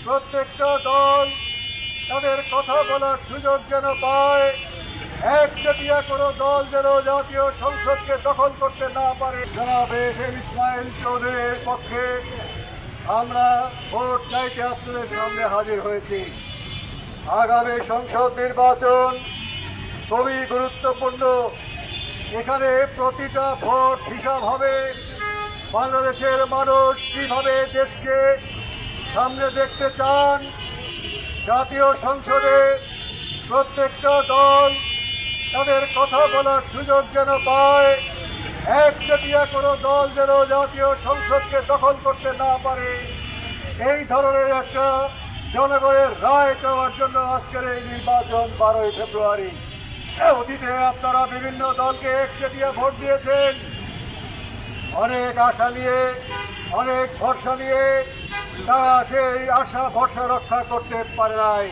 প্রত্যেকটা দল তাদের কথা বলার সুযোগ যেন পায়, একচেটিয়া কোনো দল যেন জাতীয় সংসদকে দখল করতে না পারে। জনাব এম ইসমাইল চৌধুরীর পক্ষে আমরা ভোট চাইতে আপনাদের সামনে হাজির হয়েছি। আগামী সংসদ নির্বাচন খুবই গুরুত্বপূর্ণ। এখানে প্রতিটা ভোট হিসাব হবে। বাংলাদেশের মানুষ কিভাবে দেশকে সামনে দেখতে চান, জাতীয় সংসদে প্রত্যেকটা দল তাদের কথা বলার সুযোগ যেন পায়, একচেটিয়া কোনো দল যেন জাতীয় সংসদকে দখল করতে না পারে, এই ধরনের একটা জনগণের রায় চাওয়ার জন্য আজকের এই নির্বাচন 12ই ফেব্রুয়ারি। অতীতে আপনারা বিভিন্ন দলকে একচেটিয়া ভোট দিয়েছেন, অনেক আশা নিয়ে, অনেক ভরসা নিয়ে, তারা সেই আশা ভরসা রক্ষা করতে পারে নাই।